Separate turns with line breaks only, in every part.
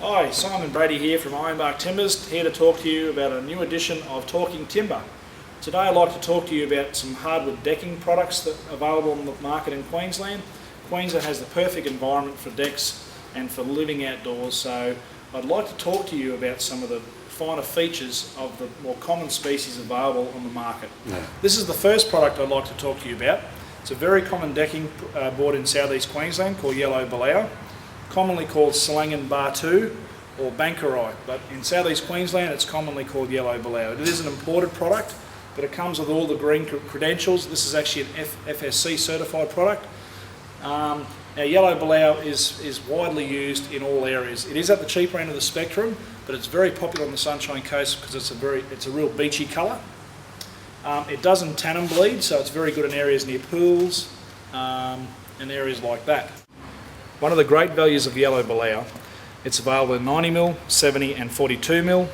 Hi, Simon Brady here from IBT Timbers, here to talk to you about a new edition of Talking Timber. Today I'd like to talk to you about some hardwood decking products that are available on the market in Queensland. Queensland has the perfect environment for decks and for living outdoors, so I'd like to talk to you about some of the finer features of the more common species available on the market. This is the first product I'd like to talk to you about. It's a very common decking board in southeast Queensland called yellow balau, commonly called Slangen Bar 2 or Bankarai, but in southeast Queensland it's commonly called yellow balau. It is an imported product, but it comes with all the green credentials. This is actually an FSC certified product. Now yellow balau is widely used in all areas. It is at the cheaper end of the spectrum, but it's very popular on the Sunshine Coast because it's a real beachy colour. It doesn't tan and bleed, so it's very good in areas near pools and areas like that. One of the great values of yellow balau, it's available in 90mm, 70 and 42mm.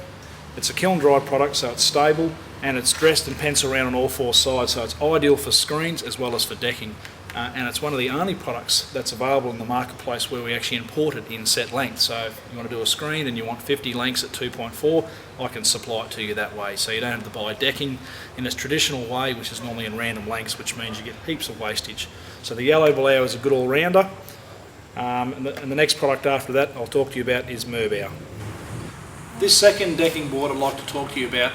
It's a kiln dried product, so it's stable, and it's dressed and penciled around on all four sides, so it's ideal for screens as well as for decking. And it's one of the only products that's available in the marketplace where we actually import it in set length. So if you want to do a screen and you want 50 lengths at 2.4, I can supply it to you that way. So you don't have to buy decking in its traditional way, which is normally in random lengths, which means you get heaps of wastage. So the yellow balau is a good all-rounder. And the next product after that I'll talk to you about is Merbau. This second decking board I'd like to talk to you about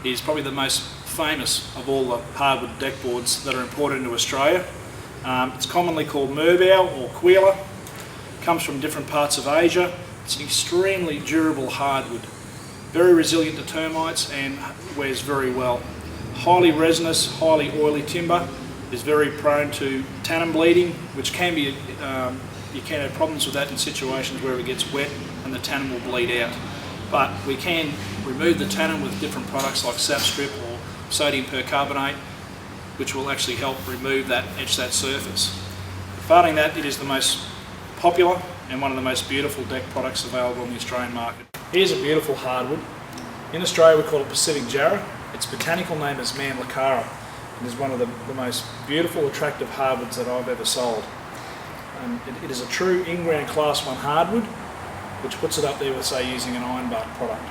is probably the most famous of all the hardwood deck boards that are imported into Australia. It's commonly called Merbau or Quila. It comes from different parts of Asia. It's an extremely durable hardwood, very resilient to termites and wears very well. Highly resinous, highly oily timber, is very prone to tan and bleeding, which can be you can have problems with that in situations where it gets wet and the tannin will bleed out. But we can remove the tannin with different products like sap strip or sodium percarbonate, which will actually help remove that, etch that surface. Failing that, it is the most popular and one of the most beautiful deck products available on the Australian market. Here's a beautiful hardwood. In Australia we call it Pacific Jarrah. Its botanical name is Mamlicara and is one of the most beautiful, attractive hardwoods that I've ever sold. It is a true in-ground Class 1 hardwood, which puts it up there with, say, using an ironbark product.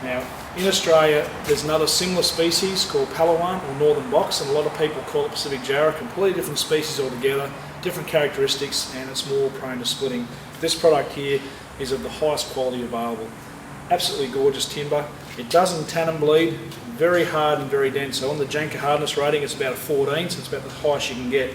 Now, in Australia, there's another similar species called Palawan or Northern Box, and a lot of people call it Pacific Jarrah, completely different species altogether, different characteristics, and it's more prone to splitting. This product here is of the highest quality available. Absolutely gorgeous timber. It doesn't tan and bleed, very hard and very dense. So on the Janka hardness rating, it's about a 14, so it's about the highest you can get.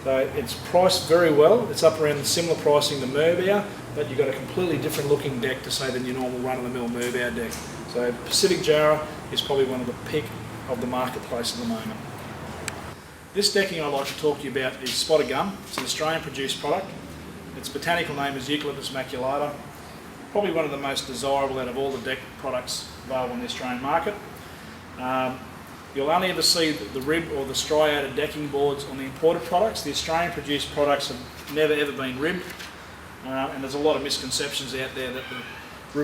So it's priced very well. It's up around the similar pricing to Merbau, but you've got a completely different looking deck to say than your normal run-of-the-mill Merbau deck. So Pacific Jarrah is probably one of the pick of the marketplace at the moment. This decking I'd like to talk to you about is spotted gum. It's an Australian produced product. Its botanical name is Eucalyptus maculata. Probably one of the most desirable out of all the deck products available in the Australian market. You'll only ever see the rib or the striated decking boards on the imported products. The Australian produced products have never ever been ribbed, and there's a lot of misconceptions out there that the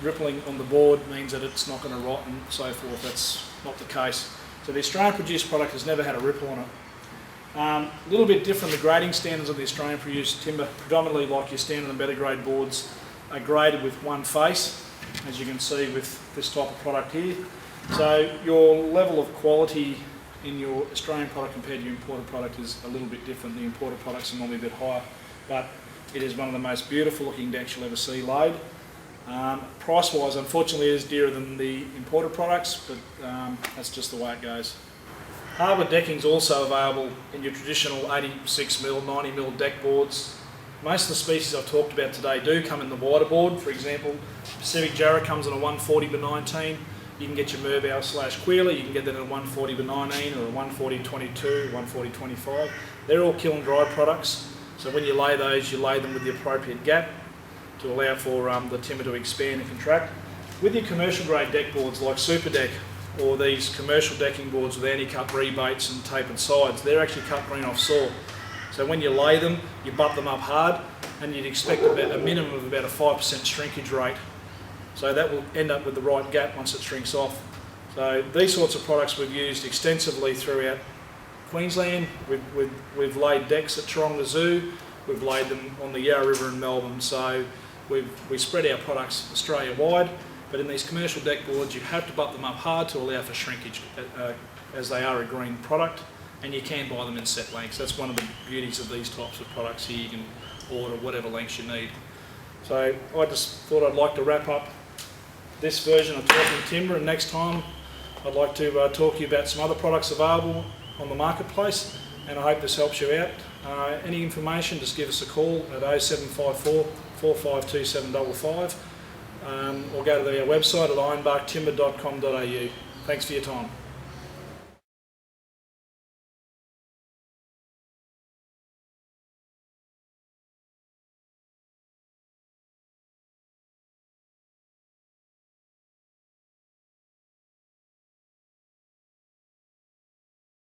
rippling on the board means that it's not going to rot and so forth. That's not the case. So the Australian produced product has never had a ripple on it. A little bit different, the grading standards of the Australian produced timber, predominantly like your standard and better grade boards, are graded with one face, as you can see with this type of product here. So your level of quality in your Australian product compared to your imported product is a little bit different. The imported products are normally a bit higher, but it is one of the most beautiful looking decks you'll ever see laid. Price wise, unfortunately, it is dearer than the imported products, but that's just the way it goes. Hardwood decking is also available in your traditional 86mm, 90mm deck boards. Most of the species I've talked about today do come in the wider board. For example, Pacific Jarrah comes in a 140x19. You can get your Merbau/Quila, you can get that in a 140x19 or a 140x22, 140x25. They're all kiln dried products, so when you lay those, you lay them with the appropriate gap to allow for the timber to expand and contract. With your commercial grade deck boards like Super Deck or these commercial decking boards with anti-cut rebates and tapered sides, they're actually cut green off saw. So when you lay them, you butt them up hard and you'd expect about a minimum of about a 5% shrinkage rate. So that will end up with the right gap once it shrinks off. So these sorts of products we've used extensively throughout Queensland. We've laid decks at Taronga Zoo, we've laid them on the Yarra River in Melbourne. So we spread our products Australia-wide, but in these commercial deck boards you have to butt them up hard to allow for shrinkage as they are a green product, and you can buy them in set lengths. That's one of the beauties of these types of products here. You can order whatever lengths you need. So I just thought I'd like to wrap up this version of Talking Timber, and next time I'd like to talk to you about some other products available on the marketplace, and I hope this helps you out. Any information, just give us a call at 0754 452 755 or go to our website at ironbarktimber.com.au. Thanks for your time.